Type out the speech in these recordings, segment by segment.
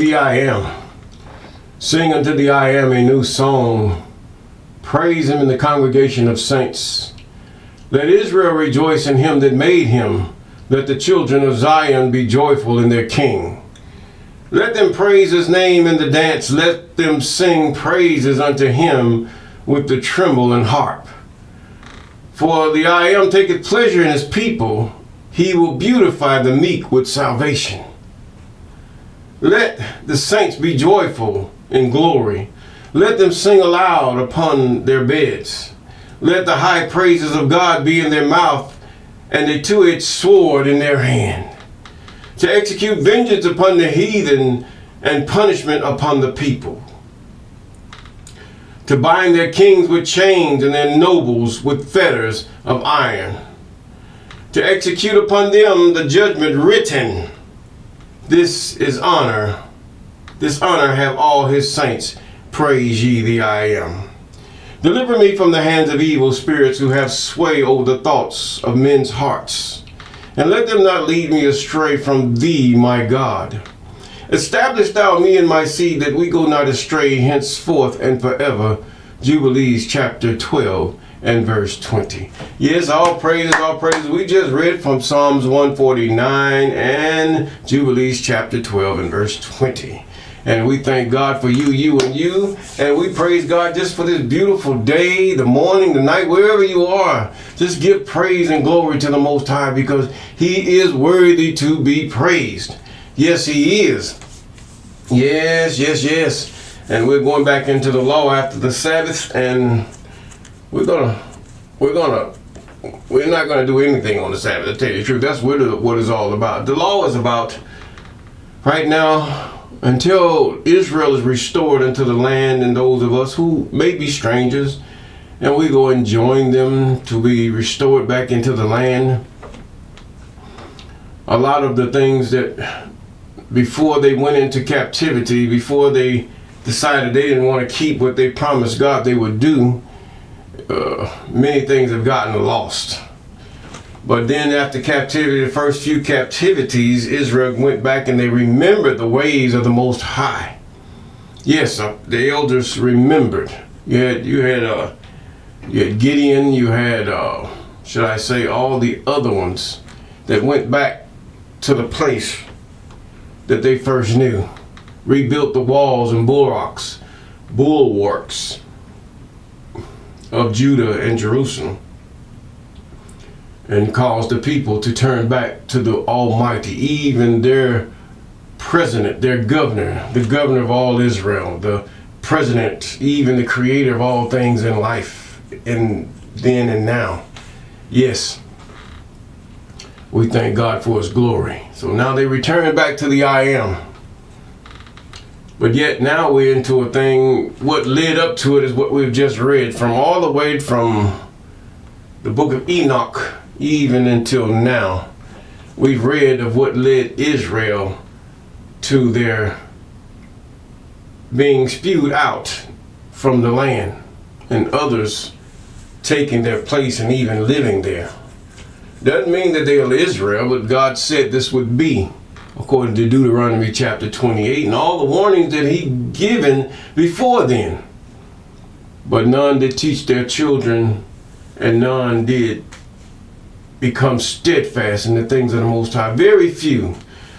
the I Am. Sing unto the I Am a new song. Praise him in the congregation of saints. Let Israel rejoice in him that made him. Let the children of Zion be joyful in their king. Let them praise his name in the dance. Let them sing praises unto him with the tremble and harp. For the I Am taketh pleasure in his people. He will beautify the meek with salvation. Let the saints be joyful in glory. Let them sing aloud upon their beds. Let the high praises of God be in their mouth, and a two-edged sword in their hand, to execute vengeance upon the heathen and punishment upon the people, to bind their kings with chains and their nobles with fetters of iron, to execute upon them the judgment written. This is honor. This honor have all his saints. Praise ye the I Am. Deliver me from the hands of evil spirits who have sway over the thoughts of men's hearts. And let them not lead me astray from thee, my God. Establish thou me and my seed, that we go not astray henceforth and forever. Jubilees chapter 12 and verse 20. Yes, all praises, all praises. We just read from Psalms 149 and Jubilees chapter 12 and verse 20. And we thank God for you, and you. And we praise God just for this beautiful day, the morning, the night, wherever you are. Just give praise and glory to the Most High, because he is worthy to be praised. Yes, he is. Yes, yes, yes. And we're going back into the law after the Sabbath, and we're not going to do anything on the Sabbath, to tell you the truth. That's what it's all about. The law is about, right now, until Israel is restored into the land, and those of us who may be strangers, and we go and join them to be restored back into the land. A lot of the things that before they went into captivity, before they decided they didn't want to keep what they promised God they would do, many things have gotten lost. But then after captivity, the first few captivities, Israel went back and they remembered the ways of the Most High. Yes, the elders remembered. You had Gideon, you had, should I say, all the other ones that went back to the place that they first knew. Rebuilt the walls and bulwarks of Judah and Jerusalem, and caused the people to turn back to the Almighty, even their president, their governor, the governor of all Israel, the president, even the creator of all things in life, in then and now. Yes, we thank God for his glory. So now they return back to the I Am. But yet now we're into a thing, what led up to it is what we've just read, from all the way from the book of Enoch even until now. We've read of what led Israel to their being spewed out from the land, and others taking their place and even living there. Doesn't mean that they are Israel, but God said this would be, according to Deuteronomy chapter 28, and all the warnings that he given before then. But none did teach their children, and none did become steadfast in the things of the Most High. Very few.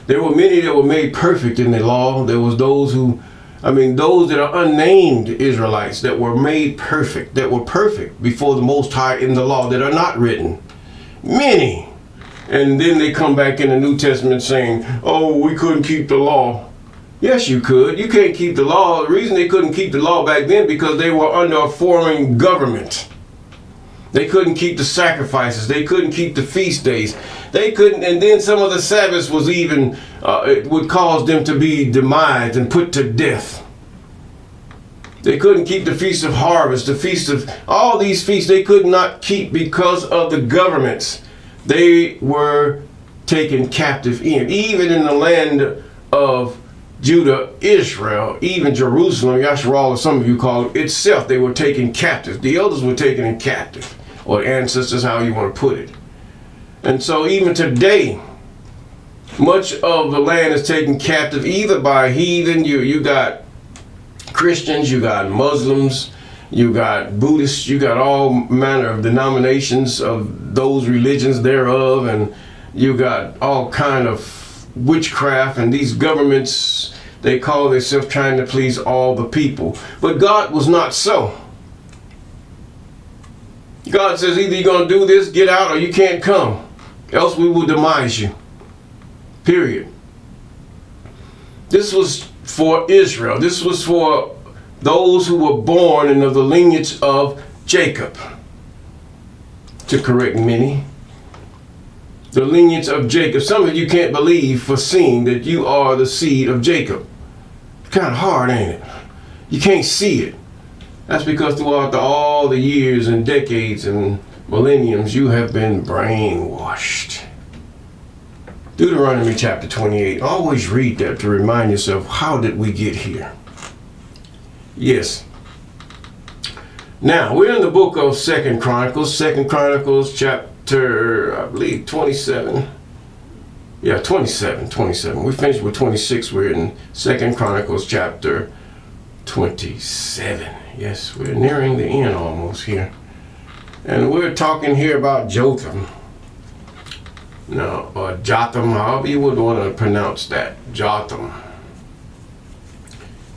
There were many that were made perfect in the law. There was those that are unnamed Israelites that were made perfect, that were perfect before the Most High in the law, that are not written. Many. And then they come back in the New Testament saying, oh, we couldn't keep the law. Yes, you could. You can't keep the law. The reason they couldn't keep the law back then, because they were under a foreign government. They couldn't keep the sacrifices. They couldn't keep the feast days. They couldn't, and then some of the Sabbaths was even, it would cause them to be demised and put to death. They couldn't keep the Feast of Harvest, the Feast of, all these feasts they could not keep because of the governments. They were taken captive even in the land of Judah, Israel, even Jerusalem, Yasharal, as some of you call it, itself, they were taken captive. The elders were taken in captive, or ancestors, how you want to put it. And so even today, Much of the land is taken captive either by heathen. You got Christians, you got Muslims, you got Buddhists, you got all manner of denominations of those religions thereof, and you got all kind of witchcraft, and these governments, they call themselves trying to please all the people. But God was not so. God says either you're going to do this, get out, or you can't come, else we will demise you. Period. This was for Israel. This was for those who were born and of the lineage of Jacob. To correct many. The lineage of Jacob. Some of you can't believe for seeing that you are the seed of Jacob. Kind of hard, ain't it? You can't see it. That's because throughout all the years and decades and millenniums, you have been brainwashed. Deuteronomy chapter 28. Always read that to remind yourself, how did we get here? Yes. Now, we're in the book of 2 Chronicles. 2 Chronicles chapter, I believe, 27. Yeah, 27. We finished with 26. We're in 2 Chronicles chapter 27. Yes, we're nearing the end almost here. And we're talking here about Jotham. No, or Jotham, however you would want to pronounce that. Jotham.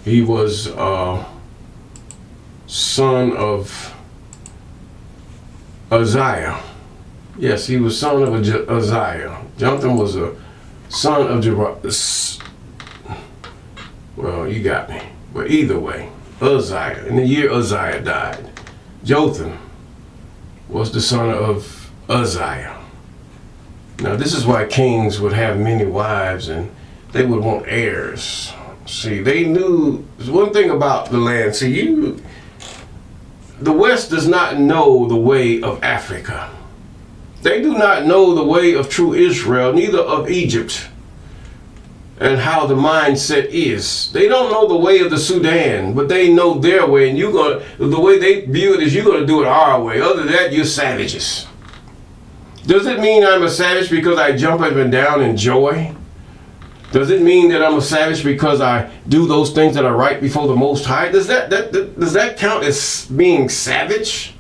He was son of Uzziah. Yes, he was son of Uzziah. Jotham was a son of well, you got me. But either way, Uzziah. In the year Uzziah died, Jotham was the son of Uzziah. Now, this is why kings would have many wives and they would want heirs. See, they knew one thing about the land. See, the West does not know the way of Africa. They do not know the way of true Israel, neither of Egypt, and how the mindset is. They don't know the way of the Sudan, but they know their way, and the way they view it is you're going to do it our way. Other than that, you're savages. Does it mean I'm a savage because I jump up and down in joy? Does it mean that I'm a savage because I do those things that are right before the Most High? Does that count as being savage?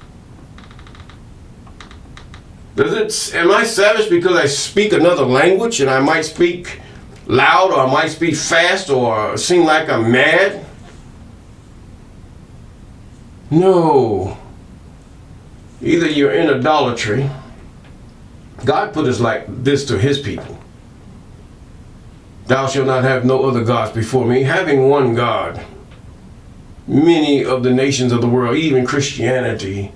Am I savage because I speak another language and I might speak loud or I might speak fast or seem like I'm mad? No. Either you're in idolatry. God put us like this to his people. Thou shalt not have no other gods before me. Having one God, many of the nations of the world, even Christianity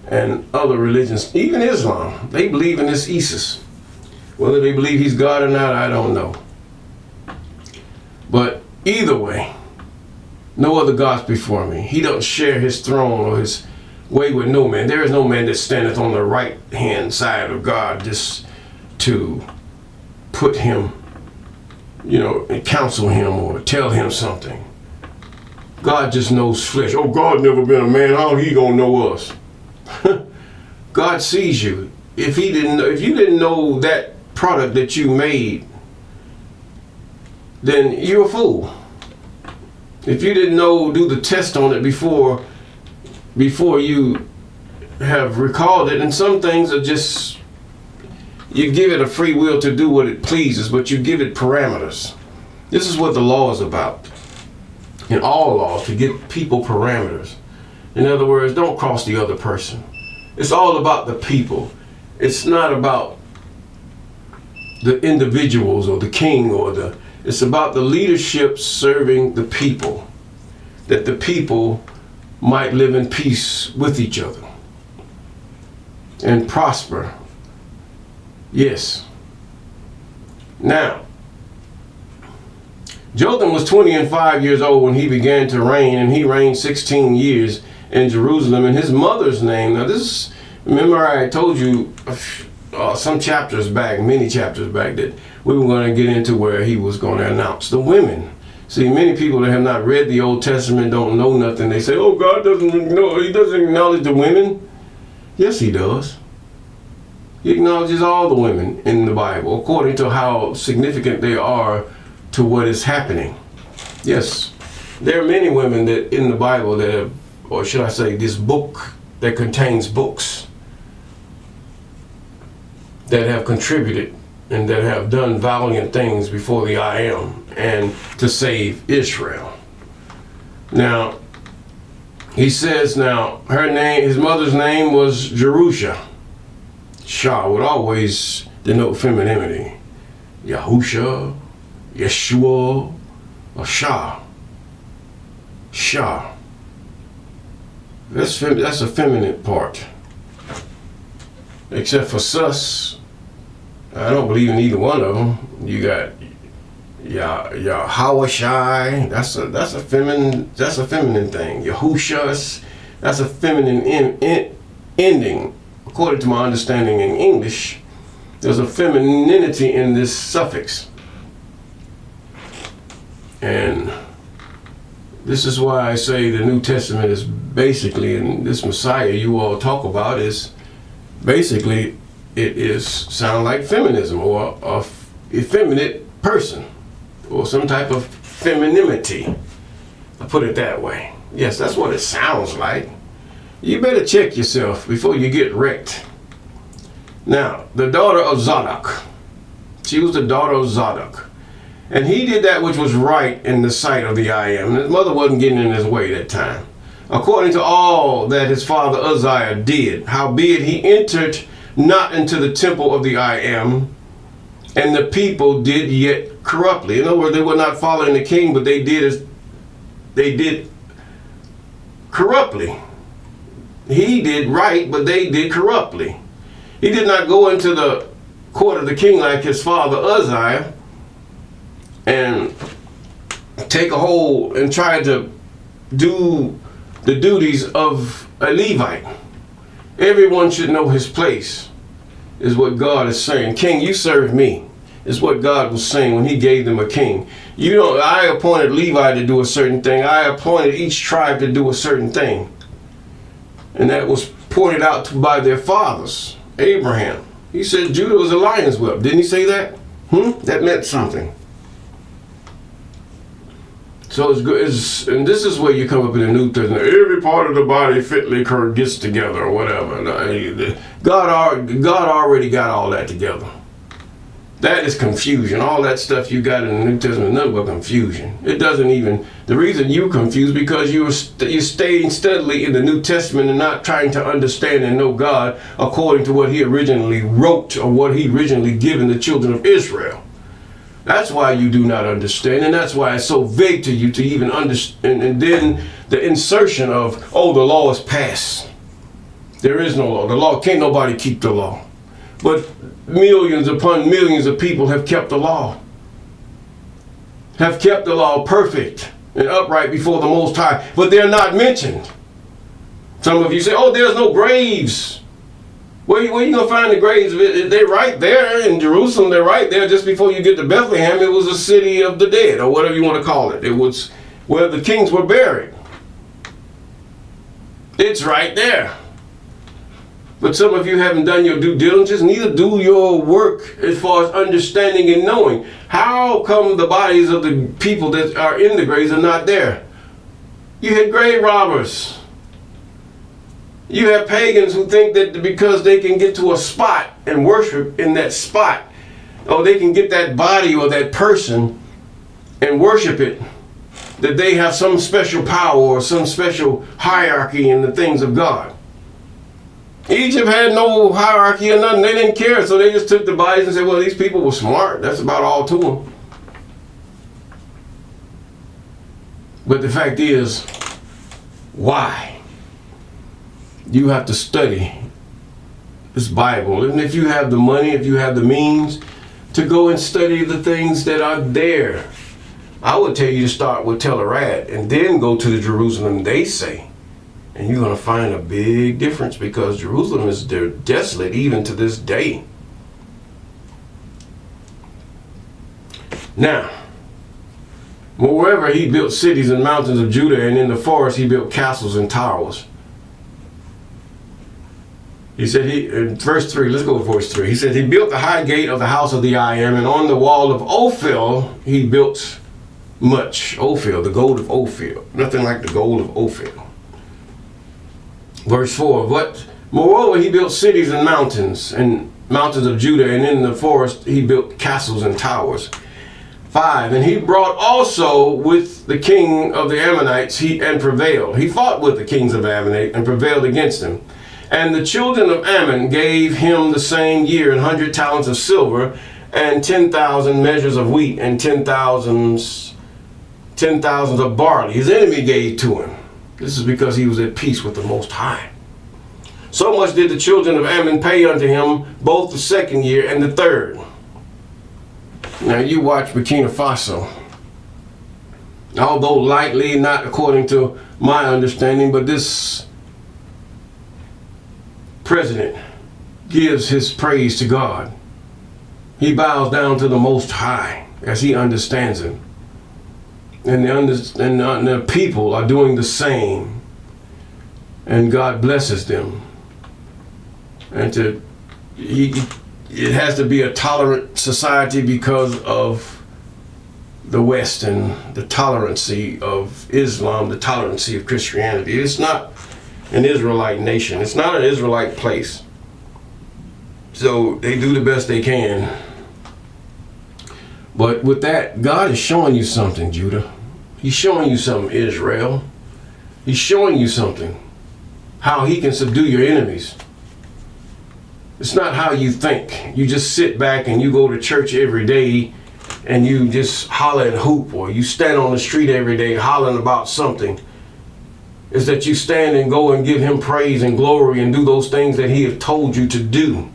and other religions, even Islam, they believe in this Isis. Whether they believe he's God or not, I don't know. But either way, no other gods before me. He don't share his throne or his way with no man. There is no man that standeth on the right hand side of God just to put him, and counsel him or tell him something. God just knows flesh. Oh, God never been a man. How he gonna know us? God sees you. If you didn't know that product that you made, then you're a fool. If you didn't do the test on it before you have recalled it, and some things are just, you give it a free will to do what it pleases, but you give it parameters. This is what the law is about. In all laws, to give people parameters. In other words, don't cross the other person. It's all about the people. It's not about the individuals or the king it's about the leadership serving the people, that the people might live in peace with each other and prosper. Yes. Now, Jotham was 25 years old when he began to reign, and he reigned 16 years in Jerusalem. And his mother's name, remember I told you some chapters back, many chapters back, that we were going to get into where he was going to announce the women. See, many people that have not read the Old Testament don't know nothing. They say, oh, God doesn't know, he doesn't acknowledge the women. Yes, he does. He acknowledges all the women in the Bible according to how significant they are to what is happening. Yes, there are many women that in the Bible that have, or should I say, this book that contains books that have contributed and that have done valiant things before the I Am and to save Israel. Now, he says now, her name, his mother's name was Jerusha. Shah would always denote femininity. Yahusha, Yeshua, or Shah. Shah. That's a feminine part. Except for Sus, I don't believe in either one of them. You got Yahawashai. That's a feminine thing. Yahushas. That's a feminine ending. According to my understanding in English, there's a femininity in this suffix. And this is why I say the New Testament is basically, and this Messiah you all talk about is basically, it is sound like feminism or a effeminate person or some type of femininity. I put it that way. Yes, that's what it sounds like. You better check yourself before you get wrecked. Now, the daughter of Zadok. She was the daughter of Zadok. And he did that which was right in the sight of the I Am. His mother wasn't getting in his way that time. According to all that his father Uzziah did, howbeit he entered not into the temple of the I Am, and the people did yet corruptly. In other words, they were not following the king, but they did corruptly. He did right, but they did corruptly. He did not go into the court of the king like his father Uzziah and take a hold and try to do the duties of a Levite. Everyone should know his place, is what God is saying. King, you serve me, is what God was saying when he gave them a king. I appointed Levi to do a certain thing. I appointed each tribe to do a certain thing. And that was pointed out by their fathers. Abraham, he said Judah was a lion's whelp. Didn't he say that? That meant something. So it's good, and this is where you come up in the New Testament. Every part of the body fitly gets together or whatever. God already got all that together. That is confusion. All that stuff you got in the New Testament, nothing but confusion. It doesn't even, the reason you confused because you're staying steadily in the New Testament and not trying to understand and know God according to what he originally wrote or what he originally given the children of Israel. That's why you do not understand, and that's why it's so vague to you to even understand. And then the insertion of, oh, the law is passed. There is no law. The law, can't nobody keep the law. But millions upon millions of people have kept the law. Have kept the law perfect and upright before the Most High, but they're not mentioned. Some of you say, oh, there's no graves. Where you going to find the graves? They're right there in Jerusalem. They're right there just before you get to Bethlehem. It was a city of the dead, or whatever you want to call it. It was where the kings were buried. It's right there. But some of you haven't done your due diligence, neither do your work as far as understanding and knowing. How come the bodies of the people that are in the graves are not there? You had grave robbers. You have pagans who think that because they can get to a spot and worship in that spot, or they can get that body or that person and worship it, that they have some special power or some special hierarchy in the things of God. Egypt had no hierarchy or nothing. They didn't care, so they just took the bodies and said, well, these people were smart. That's about all to them. But the fact is, why? You have to study this Bible. And if you have the money, if you have the means to go and study the things that are there, I would tell you to start with Telerat and then go to the Jerusalem they say. And you're going to find a big difference because Jerusalem is desolate even to this day. Now, moreover, he built cities and mountains of Judah, and in the forest he built castles and towers. He said, in verse 3, let's go to verse 3. He said, he built the high gate of the house of the I Am, and on the wall of Ophir he built much. Ophir, the gold of Ophir. Nothing like the gold of Ophir. Verse 4, but moreover he built cities and mountains of Judah, and in the forest he built castles and towers. 5, and he brought also with the king of the Ammonites and prevailed. He fought with the kings of Ammon and prevailed against them. And the children of Ammon gave him the same year 100 talents of silver and 10,000 measures of wheat and 10,000 of barley. His enemy gave to him. This is because he was at peace with the Most High. So much did the children of Ammon pay unto him both the second year and the third. Now you watch Burkina Faso. Although lightly, not according to my understanding, but this president gives his praise to God. He bows down to the Most High as he understands him. And the people are doing the same. And God blesses them. And it has to be a tolerant society because of the West and the tolerancy of Islam, the tolerancy of Christianity. It's not an Israelite nation. It's not an Israelite place. So they do the best they can. But with that, God is showing you something, Judah. He's showing you something, Israel. He's showing you something. How he can subdue your enemies. It's not how you think. You just sit back and you go to church every day and you just holler and hoop, or you stand on the street every day hollering about something. Is that you stand and go and give him praise and glory and do those things that he has told you to do.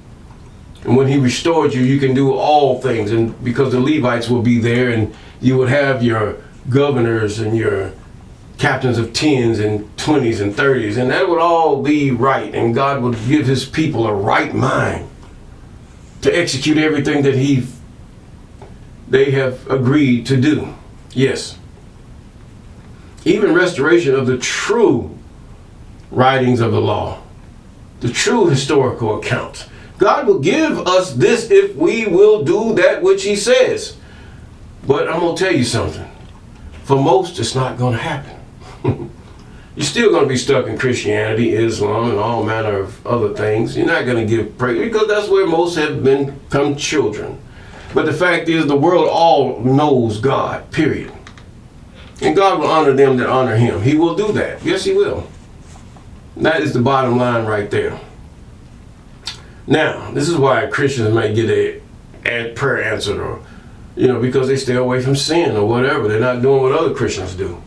And when he restored you, you can do all things. And because the Levites will be there, and you would have your governors and your captains of 10s and 20s and 30s, and that would all be right, and God would give his people a right mind to execute everything that they have agreed to do. Yes. Even restoration of the true writings of the law, the true historical accounts. God will give us this if we will do that which he says. But I'm going to tell you something. For most, it's not going to happen. You're still going to be stuck in Christianity, Islam, and all manner of other things. You're not going to give praise because that's where most have become children. But the fact is, the world all knows God, period. And God will honor them that honor him. He will do that. Yes, he will. That is the bottom line right there. Now, this is why Christians might get a prayer answered, or, because they stay away from sin or whatever. They're not doing what other Christians do.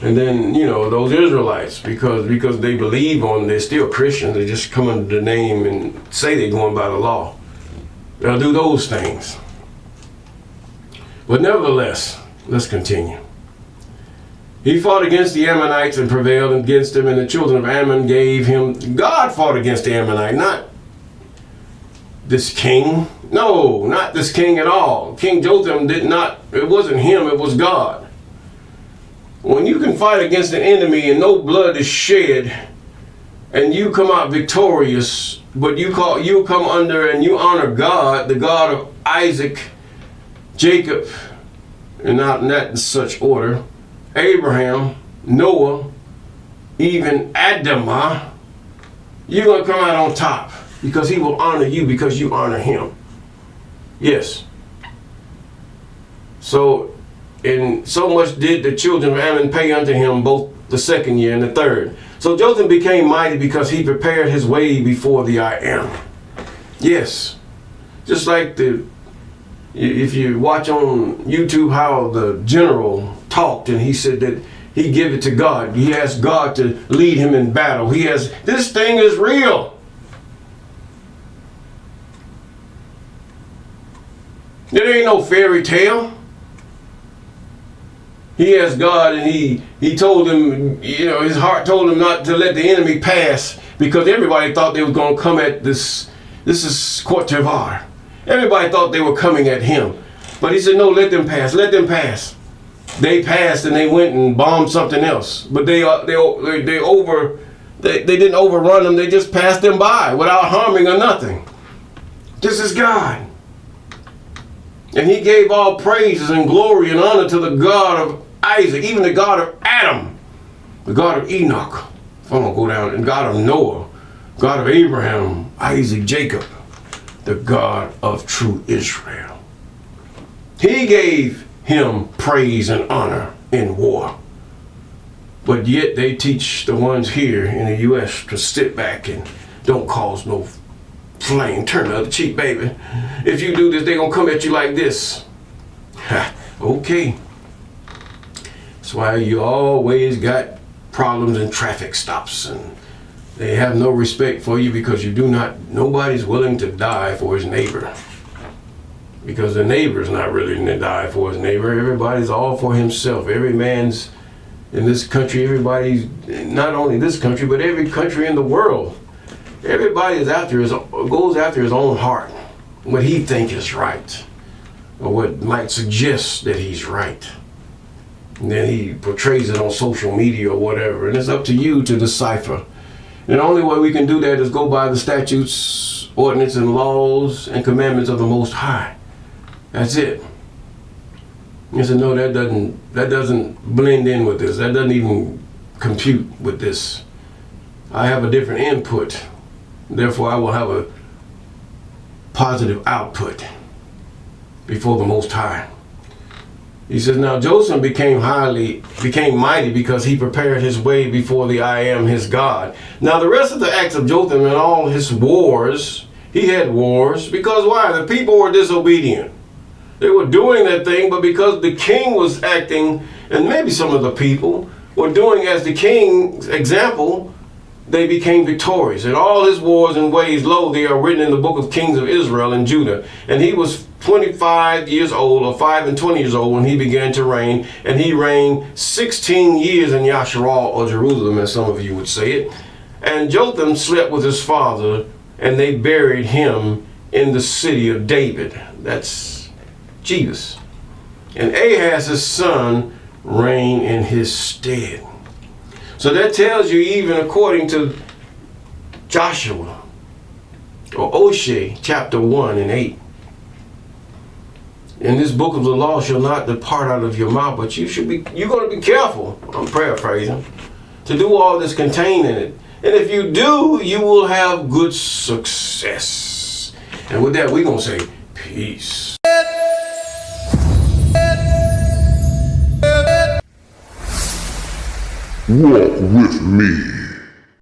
And then, those Israelites, because they believe they're still Christians, they just come under the name and say they're going by the law. They'll do those things. But nevertheless, let's continue. He fought against the Ammonites and prevailed against them, and the children of Ammon gave him. God fought against the Ammonite, not this king. No, not this king at all. King Jotham did not, it wasn't him, it was God. When you can fight against an enemy and no blood is shed, and you come out victorious, but you come under and you honor God, the God of Isaac, Jacob, and not in that such order, Abraham, Noah, even Adamah, you're going to come out on top because he will honor you because you honor him. Yes. And so much did the children of Ammon pay unto him both the second year and the third. So Jotham became mighty because he prepared his way before the I Am. Yes. Just like if you watch on YouTube how the general talked, and he said that he gave it to God. He asked God to lead him in battle. This thing is real. There ain't no fairy tale. He asked God, and he told him, his heart told him not to let the enemy pass, because everybody thought they were going to come at this. This is Cote d'Ivoire. Everybody thought they were coming at him. But he said, no, let them pass. Let them pass. They passed and they went and bombed something else. But they They didn't overrun them. They just passed them by without harming or nothing. This is God. And he gave all praises and glory and honor to the God of Isaac, even the God of Adam, the God of Enoch. If I'm going to go down, and God of Noah, God of Abraham, Isaac, Jacob, the God of true Israel. He gave him praise and honor in war. But yet they teach the ones here in the U.S. to sit back and don't cause no flame. Turn the other cheek, baby. If you do this, they're going to come at you like this. Ha, okay. That's why you always got problems and traffic stops, and they have no respect for you because nobody's willing to die for his neighbor. Because the neighbor's not willing to die for his neighbor. Everybody's all for himself. Every man's in this country, everybody's, not only this country, but every country in the world. Everybody is goes after his own heart, what he thinks is right, or what might suggest that he's right. And then he portrays it on social media or whatever, and it's up to you to decipher. And the only way we can do that is go by the statutes, ordinances, and laws and commandments of the Most High. That's it. You said, no, that doesn't blend in with this. That doesn't even compute with this. I have a different input. Therefore, I will have a positive output before the Most High. He says, now Jotham became mighty because he prepared his way before the I am his God. Now the rest of the acts of Jotham and all his wars, he had wars because why? The people were disobedient. They were doing that thing, but because the king was acting, and maybe some of the people were doing as the king's example, they became victorious. And all his wars and ways, lo, they are written in the book of Kings of Israel and Judah. And he was 25 years old, or 5 and 20 years old, when he began to reign. And he reigned 16 years in Yasharal, or Jerusalem, as some of you would say it. And Jotham slept with his father, and they buried him in the city of David. That's Jesus. And Ahaz, his son, reigned in his stead. So that tells you, even according to Joshua, or Oshay, chapter 1 and 8. In this book of the law shall not depart out of your mouth, but you're going to be careful, I'm paraphrasing, to do all that's contained in it. And if you do, you will have good success. And with that, we're going to say peace. Walk with me.